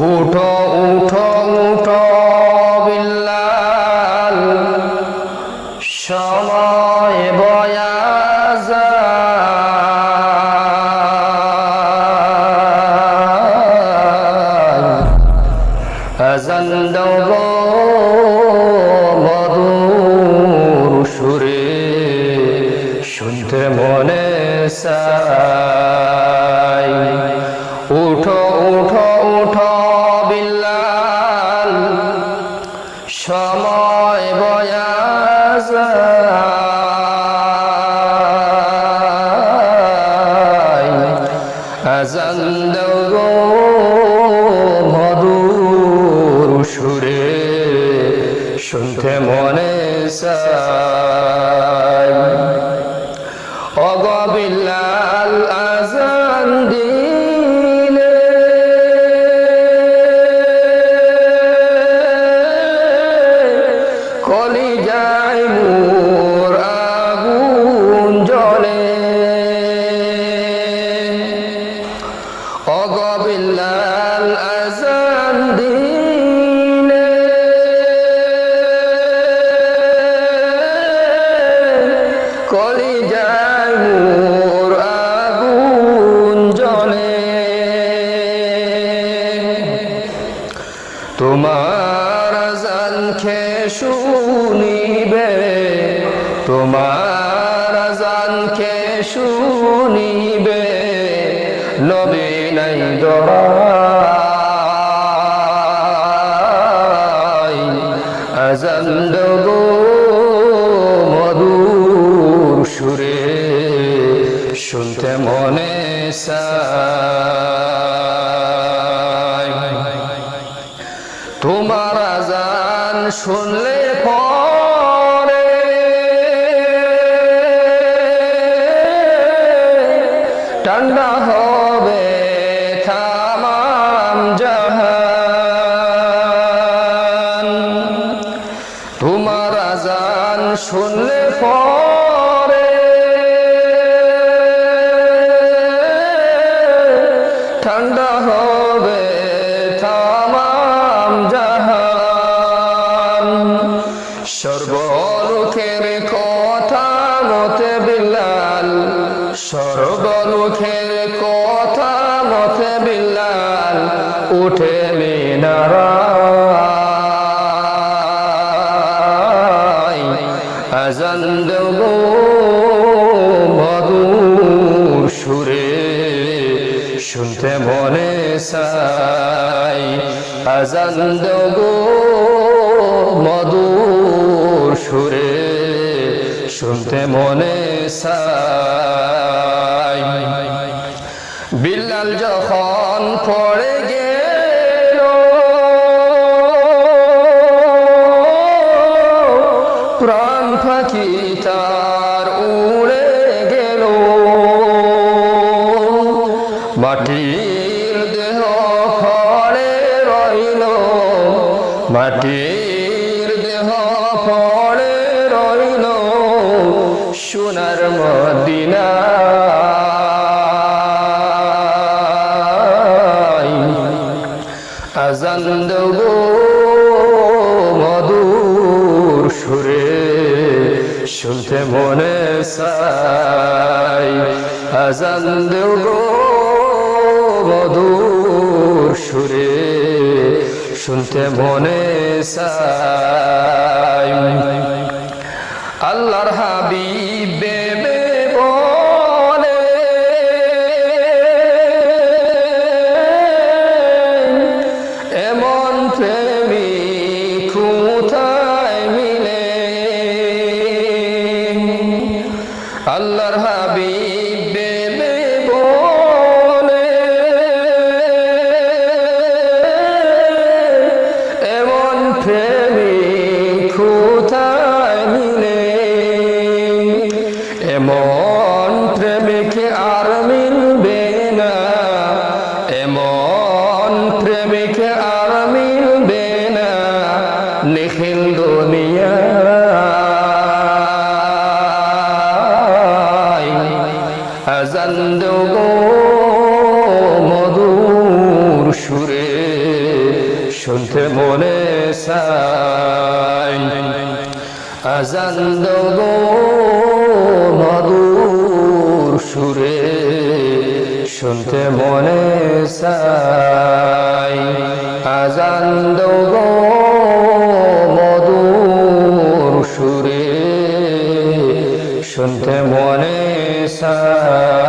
উঠো উঠো উঠো বিল্লাল, সময় বয়া যায়। আযান দাও গো মধুর সুরে, শুনতে মনে চায়। উঠো উঠো উঠো বিল্লাল, সময় বয়া যায়। আযান দাও গো মধুর সুরে, শুনতে মনে চায়। ওগো বিল্লাল আযান দিলে, কলিজায় মোর আগুন জ্বলে। ওগো বিল্লাল আযান দিলে, কলিজায় মোর আগুন জ্বলে। তোমার আযান খেয়ে শুনিবে, তোমার আযান খেয়ে শুনিবে নবী নাই দরাই। আযান দাও গো মধুর সুরে, শুনতে মনে চায়। তোমার আযান শুনলে পরে ঠান্ডা হবে তামাম জাহান। তোমার আযান শুনলে পরে ঠান্ডা হবে তামাম জাহান। সর্বলোকের কথা মতে বিল্লাল, সর্বলোকের কথা মতে বিল্লাল উঠে মিনারায়। আযান দাও গো মধুর সুরে, শুনতে মনে চায়। আযান দাও গো মধুর সুরে, শুনতে মনে চায়। বিল্লাল যখন পড়ে গেল, প্রাণ পাখি তার উড়ে গেল। মাটির দেহ পড়ে রইল, মাটির দেহ পড়ে রইল সোনার মদিনায়। আযান দাও গো মধুর সুরে, শুনতে মনে চায়। আযান দাও গো মধুর সুরে, শুনতে মনে চায়। আল্লাহর হাবিব বেবে বলে, এমন প্রেমিক কোথায় মিলে। আল্লাহর হাবিব বেবে বলে, এমন প্রেমিক কোথায় মিলে। এমন প্রেমিক আর মিলবে না, এমন প্রেমিক আর মিলবে না নিখিল দুনিয়ায়। আযান দাও গো মধুর সুরে, শুনতে মনে চায় আজান দাও গো মধুর সুরে শুনতে মনে চায় আজান দাও গো মধুর সুরে শুনতে মনে চায়